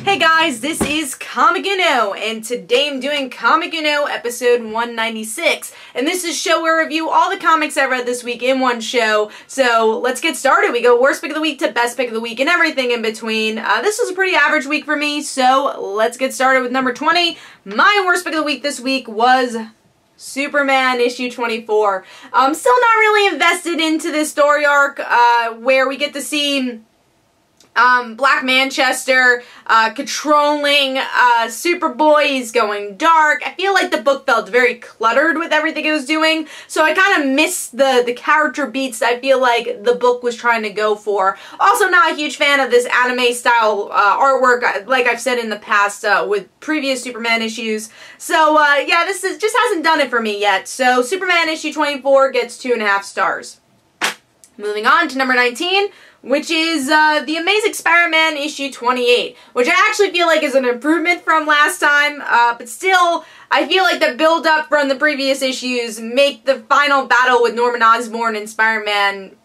Hey guys, this is Comic Uno, and today I'm doing Comic Uno episode 196. And this is a show where I review all the comics I read this week in one show. So let's get started. We go worst pick of the week to best pick of the week and everything in between. This was a pretty average week for me, so let's get started with number 20. My worst pick of the week this week was Superman issue 24. I'm still not really invested into this story arc where we get to see Black Manchester controlling Superboy's going dark. I feel like the book felt very cluttered with everything it was doing, so I kind of missed the character beats that I feel like the book was trying to go for. Also not a huge fan of this anime style artwork, like I've said in the past with previous Superman issues. So yeah, this just hasn't done it for me yet. So Superman issue 24 gets 2.5 stars. Moving on to number 19, which is The Amazing Spider-Man issue 28, which I actually feel like is an improvement from last time, but still, I feel like the build-up from the previous issues make the final battle with Norman Osborn and Spider-Man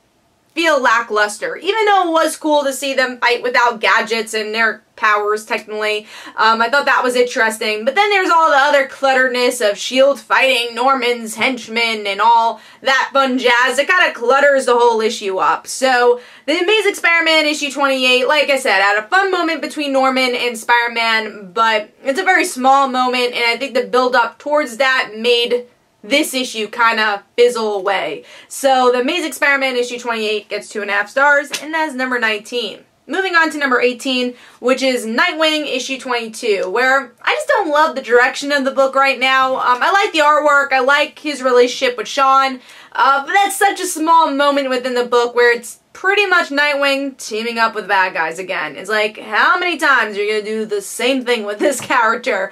feel lackluster. Even though it was cool to see them fight without gadgets and their powers, technically, I thought that was interesting. But then there's all the other clutteredness of S.H.I.E.L.D. fighting Norman's henchmen and all that fun jazz. It kind of clutters the whole issue up. So, The Amazing Spider-Man issue 28, like I said, had a fun moment between Norman and Spider-Man, but it's a very small moment, and I think the build-up towards that made this issue kind of fizzle away. So, The Amazing Spider-Man issue 28 gets 2.5 stars, and that's number 19. Moving on to number 18, which is Nightwing issue 22, where I just don't love the direction of the book right now. I like the artwork, I like his relationship with Sean, but that's such a small moment within the book where it's pretty much Nightwing teaming up with bad guys again. It's like, how many times are you gonna do the same thing with this character?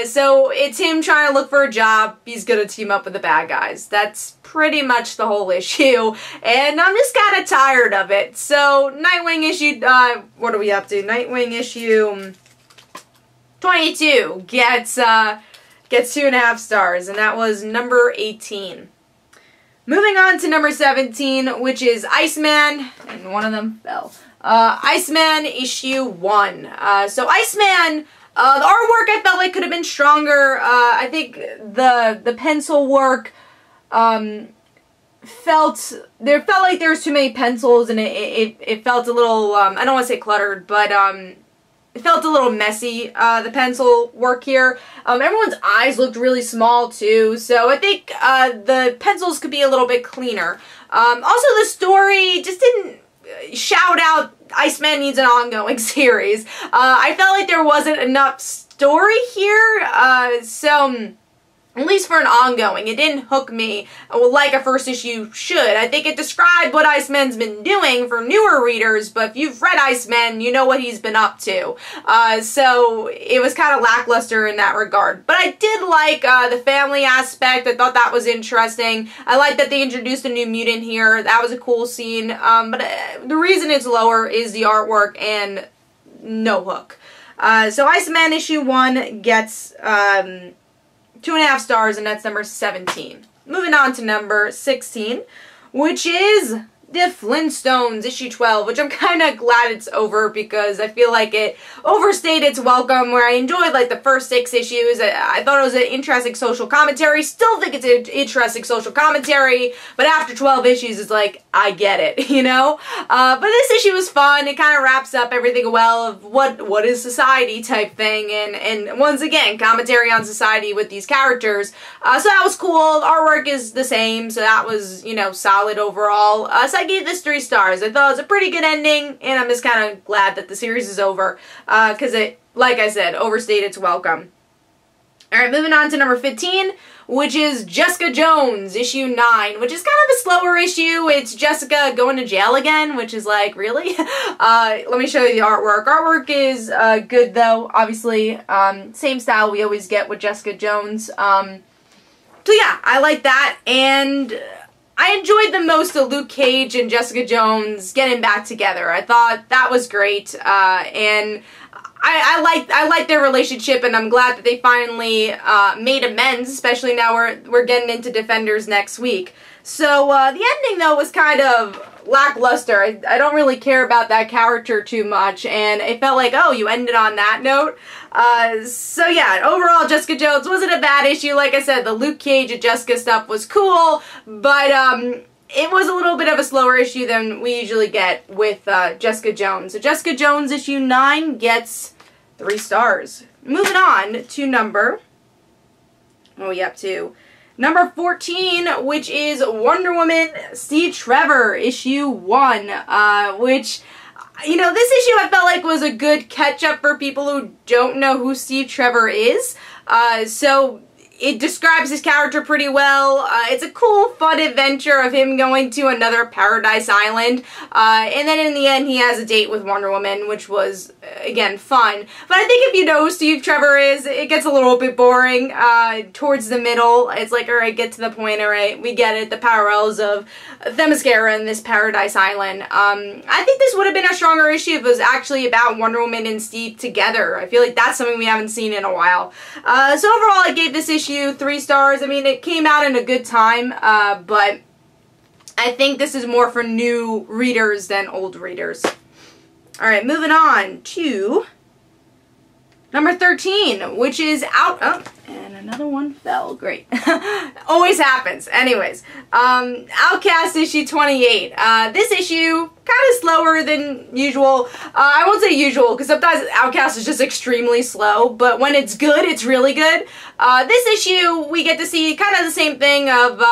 So it's him trying to look for a job, he's gonna team up with the bad guys. That's pretty much the whole issue, and I'm just kind of tired of it. So Nightwing issue, what are we up to? Nightwing issue 22 gets 2.5 stars, and that was number 18. Moving on to number 17, which is Iceman, and one of them fell. Iceman issue 1. So Iceman, the artwork I felt like could have been stronger. I think the pencil work felt like there was too many pencils, and it felt a little, I don't want to say cluttered, but it felt a little messy, the pencil work here. Everyone's eyes looked really small too, so I think the pencils could be a little bit cleaner. Also, the story just didn't shout out Iceman needs an ongoing series. I felt like there wasn't enough story here, so at least for an ongoing, it didn't hook me like a first issue should. I think it described what Iceman's been doing for newer readers, but if you've read Iceman, you know what he's been up to. So it was kind of lackluster in that regard. But I did like the family aspect. I thought that was interesting. I like that they introduced a new mutant here. That was a cool scene. But the reason it's lower is the artwork and no hook. So Iceman issue 1 gets 2.5 stars, and that's number 17. Moving on to number 16, which is the Flinstones issue 12, which I'm kind of glad it's over because I feel like it overstayed its welcome, where I enjoyed like the first 6 issues. I thought it was an interesting social commentary. Still think it's an interesting social commentary, but after 12 issues it's like, I get it, you know? But this issue was fun. It kind of wraps up everything well of what is society type thing, and once again, commentary on society with these characters. So that was cool. The artwork is the same, so that was, you know, solid overall. So I gave this 3 stars. I thought it was a pretty good ending, and I'm just kind of glad that the series is over, because it, like I said, overstayed its welcome. Alright, moving on to number 15, which is Jessica Jones, issue 9, which is kind of a slower issue. It's Jessica going to jail again, which is like, really? Let me show you the artwork. Artwork is good, though, obviously. Same style we always get with Jessica Jones. So yeah, I like that, and I enjoyed the most of Luke Cage and Jessica Jones getting back together. I thought that was great, and I like their relationship, and I'm glad that they finally made amends, especially now we're getting into Defenders next week. So the ending, though, was kind of lackluster. I don't really care about that character too much, and it felt like, oh, you ended on that note. So yeah, overall, Jessica Jones wasn't a bad issue. Like I said, the Luke Cage and Jessica stuff was cool, but it was a little bit of a slower issue than we usually get with Jessica Jones. So Jessica Jones issue 9 gets 3 stars. Moving on to number, what are we up to? Number 14, which is Wonder Woman C. Trevor, issue 1, which, you know, this issue I felt like was a good catch-up for people who don't know who Steve Trevor is. So it describes his character pretty well. It's a cool, fun adventure of him going to another paradise island. And then in the end, he has a date with Wonder Woman, which was, again, fun. But I think if you know who Steve Trevor is, it gets a little bit boring towards the middle. It's like, alright, get to the point, alright, we get it, the parallels of Themyscira and this paradise island. I think this would have been a stronger issue if it was actually about Wonder Woman and Steve together. I feel like that's something we haven't seen in a while. So overall, I gave this issue 3 stars. I mean, it came out in a good time, but I think this is more for new readers than old readers. Alright, moving on to number 13, which is and another one fell. Great. Always happens. Anyways, Outcast issue 28. This issue, kind of slower than usual. I won't say usual, because sometimes Outcast is just extremely slow, but when it's good, it's really good. This issue, we get to see kind of the same thing of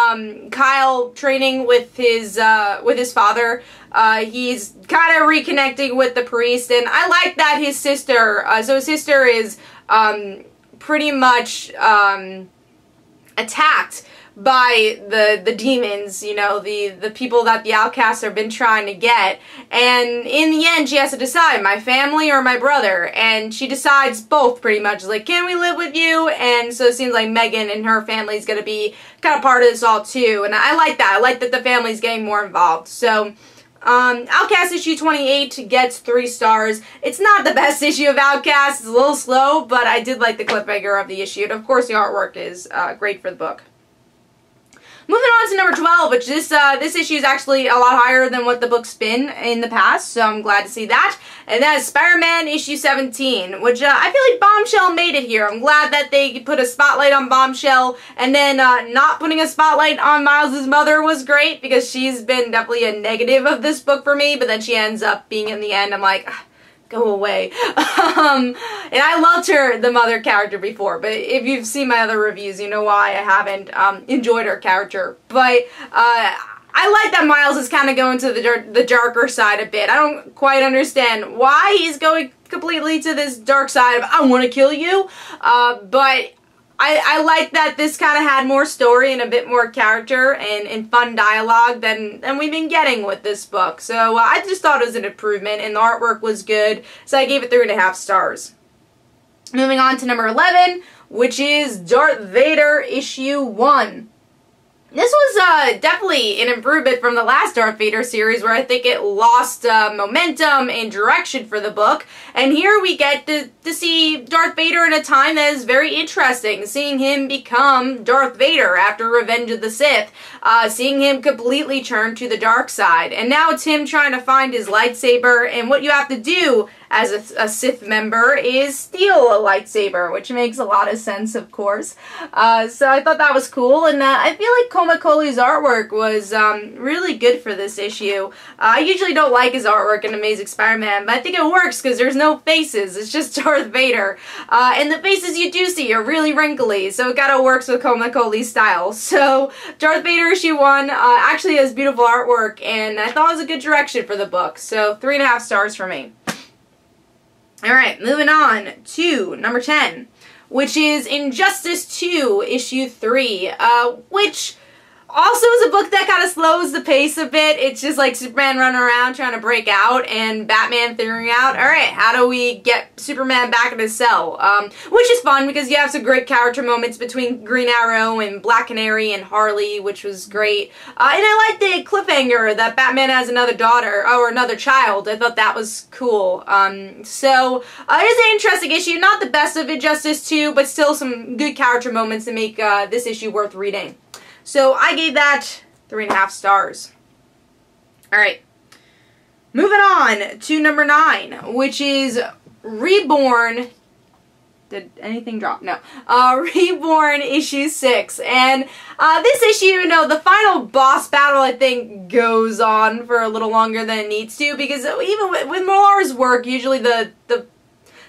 Kyle training with his father. He's kind of reconnecting with the priest, and I like that his sister, so his sister is pretty much attacked by the demons, you know, the people that the Outcasts have been trying to get, and in the end she has to decide, my family or my brother, and she decides both pretty much, like, can we live with you? And so it seems like Megan and her family is going to be kind of part of this all too, and I like that. I like that the family's getting more involved. So Outcast issue 28 gets 3 stars. It's not the best issue of Outcast. It's a little slow, but I did like the cliffhanger of the issue. And of course, the artwork is great for the book. Moving on to number 12, which this issue is actually a lot higher than what the book's been in the past, so I'm glad to see that. And that is Spider-Man issue 17, which I feel like Bombshell made it here. I'm glad that they put a spotlight on Bombshell, and then not putting a spotlight on Miles' mother was great, because she's been definitely a negative of this book for me, but then she ends up being in the end, I'm like, go away. And I loved her, the mother character, before, but if you've seen my other reviews, you know why I haven't enjoyed her character. But I like that Miles is kind of going to the darker side a bit. I don't quite understand why he's going completely to this dark side of, I want to kill you, but I like that this kind of had more story and a bit more character and fun dialogue than we've been getting with this book. So I just thought it was an improvement, and the artwork was good, so I gave it 3.5 stars. Moving on to number 11, which is Darth Vader issue 1. This was definitely an improvement from the last Darth Vader series, where I think it lost momentum and direction for the book. And here we get to see Darth Vader in a time that is very interesting. Seeing him become Darth Vader after Revenge of the Sith. Seeing him completely turn to the dark side. And now it's him trying to find his lightsaber, and what you have to do as a Sith member is steal a lightsaber, which makes a lot of sense, of course. So I thought that was cool, and I feel like Coley's artwork was really good for this issue. I usually don't like his artwork in Amazing Spider-Man, but I think it works because there's no faces. It's just Darth Vader. And the faces you do see are really wrinkly, so it kind of works with Coley's style. So Darth Vader issue 1 actually has beautiful artwork, and I thought it was a good direction for the book. So 3.5 stars for me. Alright, moving on to number 10, which is Injustice 2, issue 3, which also is a book that kind of slows the pace a bit. It's just like Superman running around trying to break out, and Batman figuring out, alright, how do we get Superman back in his cell? Which is fun, because you have some great character moments between Green Arrow and Black Canary and Harley, which was great. And I like the cliffhanger that Batman has another daughter, or another child. I thought that was cool. So it is an interesting issue. Not the best of Injustice 2, but still some good character moments that make this issue worth reading. So I gave that 3.5 stars. Alright, Moving on to number 9, which is Reborn. Did anything drop? No. Reborn issue 6. And this issue, you know, the final boss battle, I think, goes on for a little longer than it needs to, because even with Millar's work, usually the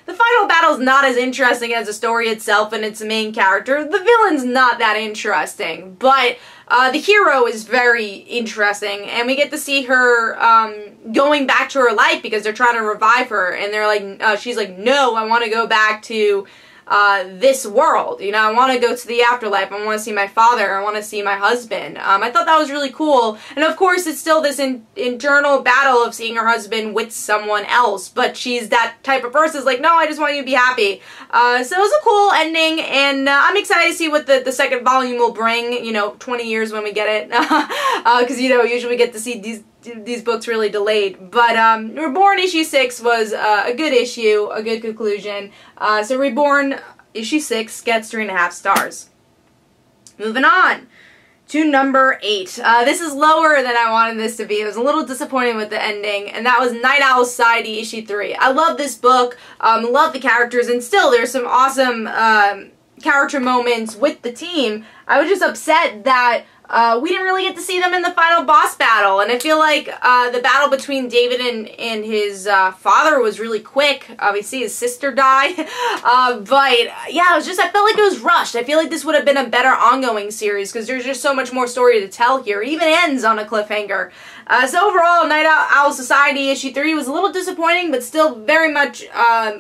final battle is not as interesting as the story itself and its main character. The villain's not that interesting, but the hero is very interesting, and we get to see her going back to her life because they're trying to revive her, and they're like, she's like, no, I want to go back to this world. You know, I want to go to the afterlife. I want to see my father. I want to see my husband. I thought that was really cool. And of course, it's still this internal battle of seeing her husband with someone else. But she's that type of person who's like, no, I just want you to be happy. So it was a cool ending, and I'm excited to see what the second volume will bring, you know, 20 years when we get it. Because, you know, usually we get to see these books really delayed. But Reborn issue 6 was a good issue, a good conclusion. So Reborn issue 6 gets 3.5 stars. Moving on to number 8. This is lower than I wanted this to be. I was a little disappointed with the ending, and that was Night Owl Society issue 3. I love this book, love the characters, and still there's some awesome character moments with the team. I was just upset that we didn't really get to see them in the final boss battle, and I feel like the battle between David and his father was really quick. Obviously, his sister died, but yeah, I felt like it was rushed. I feel like this would have been a better ongoing series because there's just so much more story to tell here. It even ends on a cliffhanger. So overall, Night Owl Society issue 3 was a little disappointing, but still very much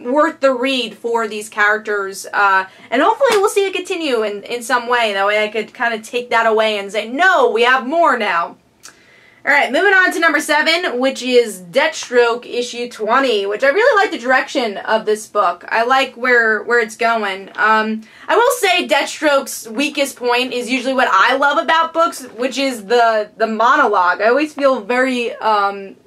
worth the read for these characters. And hopefully we'll see it continue in some way. That way I could kind of take that away and say, no, we have more now. Alright, moving on to number 7, which is Deathstroke issue 20, which I really like the direction of this book. I like where it's going. I will say Deathstroke's weakest point is usually what I love about books, which is the monologue. I always feel very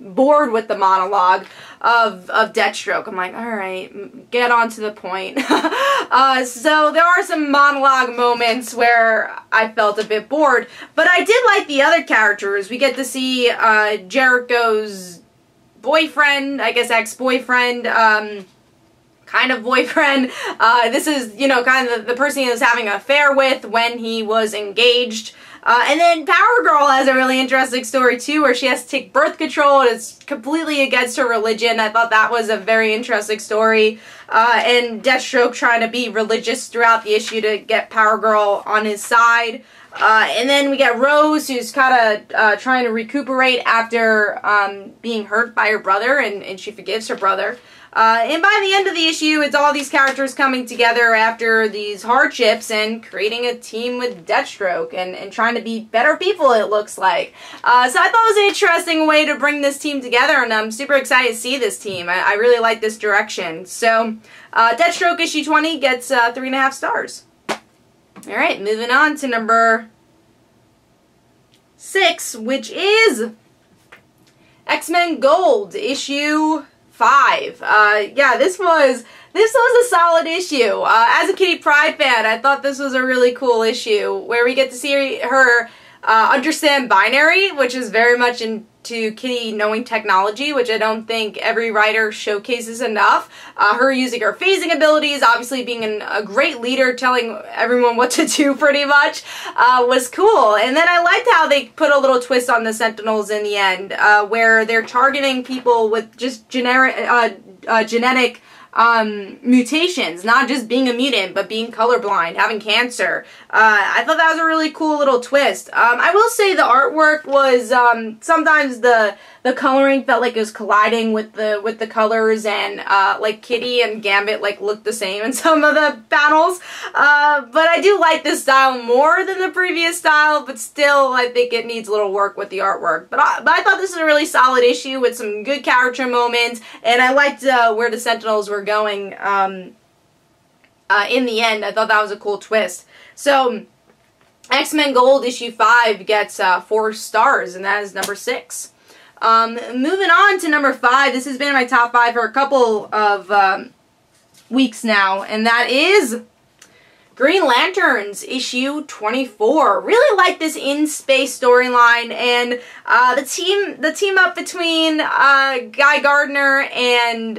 bored with the monologue of Deathstroke. I'm like, alright, get on to the point. So there are some monologue moments where I felt a bit bored, but I did like the other characters. We get to see Jericho's boyfriend, I guess ex-boyfriend, kind of boyfriend. This is, you know, kind of the person he was having an affair with when he was engaged. And then Power Girl has a really interesting story too, where she has to take birth control and it's completely against her religion. I thought that was a very interesting story. And Deathstroke trying to be religious throughout the issue to get Power Girl on his side. And then we get Rose, who's kind of trying to recuperate after being hurt by her brother, and she forgives her brother. And by the end of the issue, it's all these characters coming together after these hardships and creating a team with Deathstroke and trying to be better people, it looks like. So I thought it was an interesting way to bring this team together, and I'm super excited to see this team. I really like this direction. So Deathstroke issue 20 gets 3.5 stars. Alright, moving on to number 6, which is X-Men Gold issue 5. Yeah, this was a solid issue. As a Kitty Pryde fan, I thought this was a really cool issue where we get to see her understand binary, which is very much into Kitty knowing technology, which I don't think every writer showcases enough. Her using her phasing abilities, obviously being a great leader, telling everyone what to do pretty much, was cool. And then I liked how they put a little twist on the Sentinels in the end, where they're targeting people with just genetic mutations, not just being a mutant, but being colorblind, having cancer. I thought that was a really cool little twist. I will say the artwork was, sometimes the coloring felt like it was colliding with the colors, and like Kitty and Gambit like looked the same in some of the panels. But I do like this style more than the previous style, but still I think it needs a little work with the artwork. But I thought this was a really solid issue with some good character moments, and I liked where the Sentinels were going in the end. I thought that was a cool twist. So X-Men Gold issue 5 gets 4 stars, and that is number 6. Moving on to number 5, this has been in my top 5 for a couple of weeks now, and that is Green Lanterns, issue 24. Really like this in-space storyline, and the team up between Guy Gardner and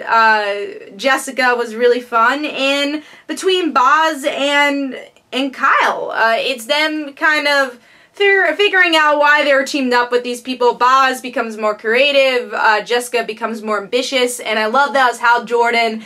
Jessica was really fun, and between Boz and Kyle. It's them kind of figuring out why they're teamed up with these people. Boz becomes more creative, Jessica becomes more ambitious, and I love that was Hal Jordan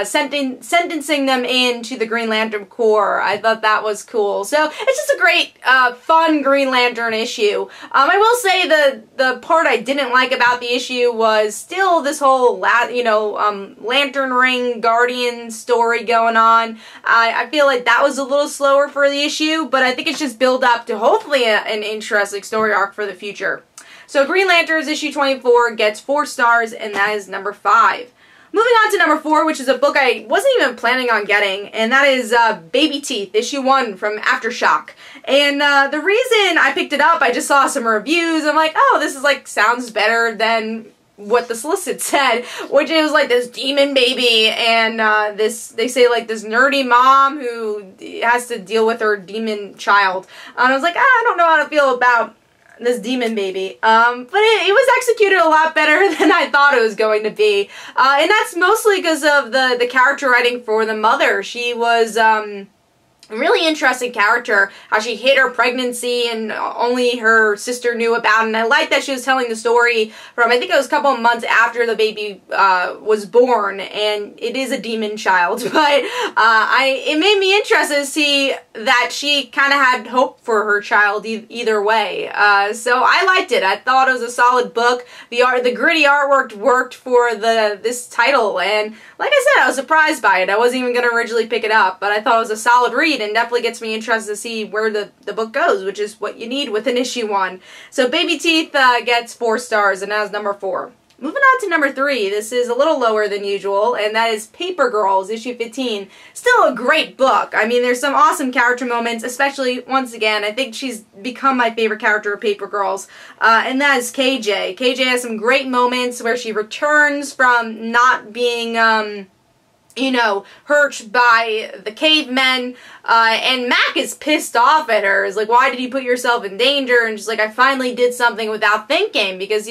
sentencing them into the Green Lantern Corps. I thought that was cool. So it's just a great, fun Green Lantern issue. I will say the part I didn't like about the issue was still this whole, Lantern Ring Guardian story going on. I feel like that was a little slower for the issue, but I think it's just build up to hopefully an interesting story arc for the future. So Green Lanterns issue 24 gets 4 stars, and that is number 5. Moving on to number 4, which is a book I wasn't even planning on getting, and that is Babyteeth, issue 1 from Aftershock. And the reason I picked it up, I just saw some reviews. I'm like, oh, this is sounds better than what the solicit said, which it was this demon baby, and they say this nerdy mom who has to deal with her demon child. And I was like, I don't know how to feel about this demon baby. But it was executed a lot better than I thought it was going to be. And that's mostly because of the character writing for the mother. She was really interesting character, how she hid her pregnancy and only her sister knew about it. And I like that she was telling the story from, I think it was a couple of months after the baby was born, and it is a demon child, but it made me interested to see that she kind of had hope for her child either way. So I liked it. I thought it was a solid book. The gritty artwork worked for this title, and like I said, I was surprised by it. I wasn't even going to originally pick it up, but I thought it was a solid read, and definitely gets me interested to see where the book goes, which is what you need with an issue 1. So Babyteeth gets 4 stars, and that is number 4. Moving on to number 3, this is a little lower than usual, and that is Paper Girls, issue 15. Still a great book. I mean, there's some awesome character moments, especially, once again, I think she's become my favorite character of Paper Girls, and that is KJ. KJ has some great moments where she returns from not being, hurt by the cavemen, and Mac is pissed off at her. He's like, why did you put yourself in danger? And she's like, I finally did something without thinking, because,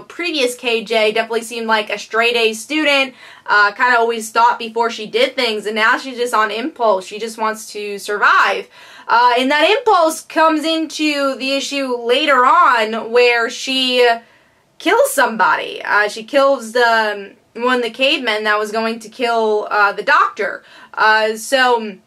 previous KJ definitely seemed like a straight-A student, kind of always thought before she did things, and now she's just on impulse. She just wants to survive. And that impulse comes into the issue later on, where she kills somebody. She kills one of the cavemen that was going to kill the doctor. So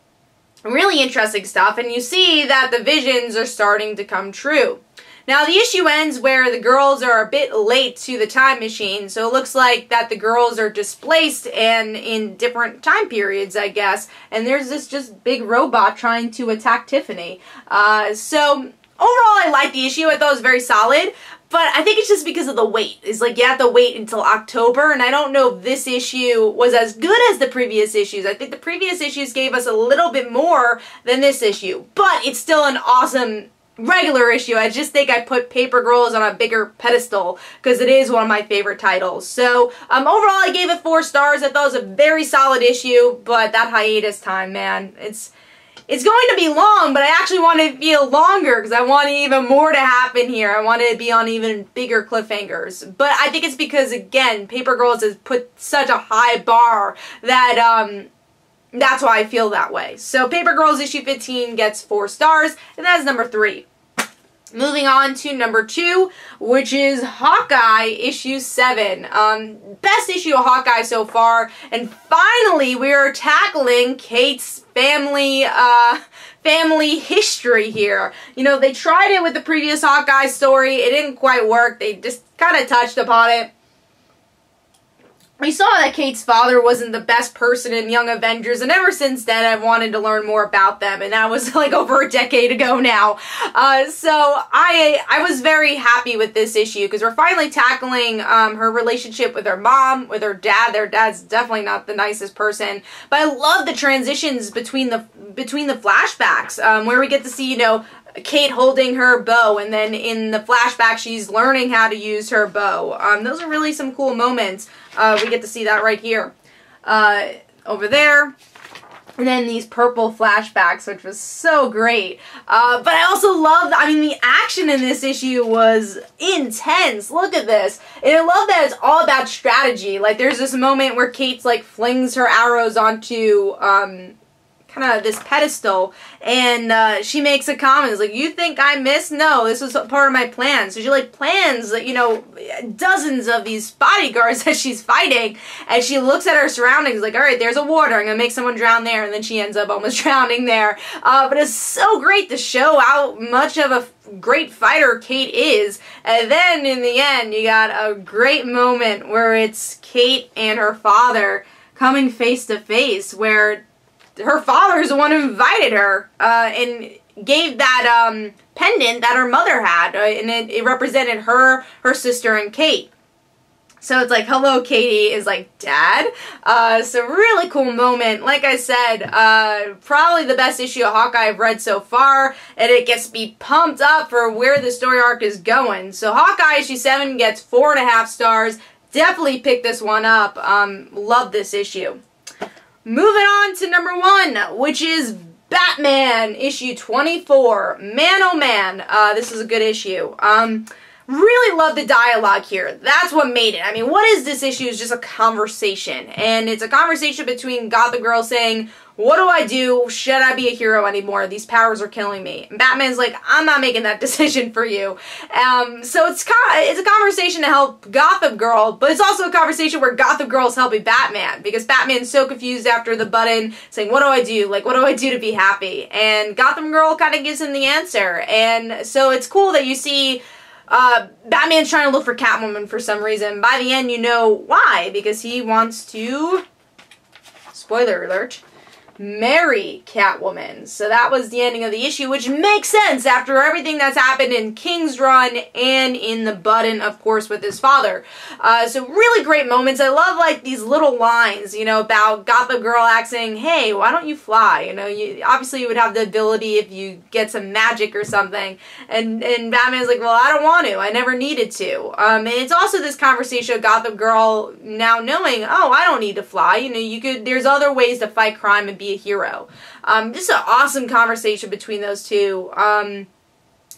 really interesting stuff, and you see that the visions are starting to come true. Now the issue ends where the girls are a bit late to the time machine, so it looks like that the girls are displaced and in different time periods, I guess, and there's this just big robot trying to attack Tiffany. So overall I liked the issue. I thought it was very solid. But I think it's just because of the wait. It's like you have to wait until October, and I don't know if this issue was as good as the previous issues. I think the previous issues gave us a little bit more than this issue, but it's still an awesome regular issue. I just think I put Paper Girls on a bigger pedestal because it is one of my favorite titles. So overall I gave it 4 stars. I thought it was a very solid issue, but that hiatus time, man, it's going to be long, but I actually want it to feel longer because I want even more to happen here. I want it to be on even bigger cliffhangers. But I think it's because, again, Paper Girls has put such a high bar that that's why I feel that way. So Paper Girls issue 15 gets 4 stars, and that is number 3. Moving on to number 2, which is Hawkeye issue 7. Best issue of Hawkeye so far, and finally we are tackling Kate's family history here. They tried it with the previous Hawkeye story. It didn't quite work. They just kind of touched upon it. We saw that Kate's father wasn't the best person in Young Avengers, and ever since then I've wanted to learn more about them, and that was over a decade ago now. So I was very happy with this issue, because we're finally tackling her relationship with her mom, with her dad. Their dad's definitely not the nicest person, but I love the transitions between the flashbacks, where we get to see, Kate holding her bow, and then in the flashback she's learning how to use her bow. Those are really some cool moments. We get to see that right here. Over there. And then these purple flashbacks, which was so great. But I also love, I mean, the action in this issue was intense. Look at this. And I love that it's all about strategy. Like, there's this moment where Kate's, like, flings her arrows onto, kind of this pedestal, and she makes a comment. It's like, you think I missed? No, this was part of my plan. So she, like, plans, you know, dozens of these bodyguards that she's fighting, and she looks at her surroundings like, all right, there's a water, I'm gonna make someone drown there, and then she ends up almost drowning there. But it's so great to show how much of a great fighter Kate is. And then in the end, you got a great moment where it's Kate and her father coming face to face, where her father is the one who invited her and gave that pendant that her mother had, and it represented her sister, and Kate. So it's like, hello, Katie, is like, Dad? So really cool moment. Like I said, probably the best issue of Hawkeye I've read so far, and it gets me pumped up for where the story arc is going. So Hawkeye issue 7 gets 4.5 stars. Definitely pick this one up. Love this issue. Moving on to number 1, which is Batman, issue 24. Man, oh man, this is a good issue. Really love the dialogue here. That's what made it. I mean, what is this issue? It's just a conversation. And it's a conversation between Gotham Girl saying, what do I do? Should I be a hero anymore? These powers are killing me. And Batman's like, I'm not making that decision for you. So it's a conversation to help Gotham Girl, but it's also a conversation where Gotham Girl is helping Batman, because Batman's so confused after the button, saying, what do I do? Like, what do I do to be happy? And Gotham Girl kind of gives him the answer. And so it's cool that you see Batman's trying to look for Catwoman for some reason. By the end, you know why, because he wants to, spoiler alert, marry Catwoman. So that was the ending of the issue, which makes sense after everything that's happened in King's Run and in the button, of course, with his father. So really great moments. I love, like, these little lines, you know, about Gotham Girl asking, hey, why don't you fly? You know, obviously you would have the ability if you get some magic or something. And Batman's like, well, I don't want to. I never needed to. And it's also this conversation of Gotham Girl now knowing, oh, I don't need to fly. You know, there's other ways to fight crime and be a hero. Just an awesome conversation between those two.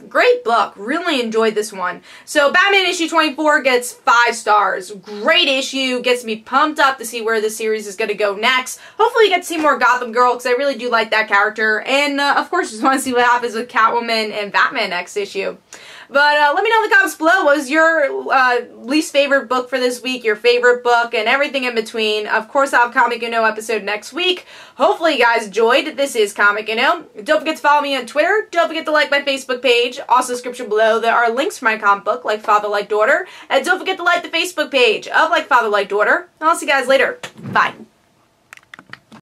Great book. Really enjoyed this one. So Batman issue 24 gets 5 stars. Great issue. Gets me pumped up to see where the series is going to go next. Hopefully you get to see more Gotham Girl, because I really do like that character. And of course just want to see what happens with Catwoman and Batman next issue. But let me know in the comments below, what was your least favorite book for this week, your favorite book, and everything in between. Of course, I'll have Comic Uno episode next week. Hopefully you guys enjoyed. This is Comic Uno. Don't forget to follow me on Twitter. Don't forget to like my Facebook page. Also, description below, there are links for my comic book, Like Father, Like Daughter. And don't forget to like the Facebook page of Like Father, Like Daughter. I'll see you guys later. Bye.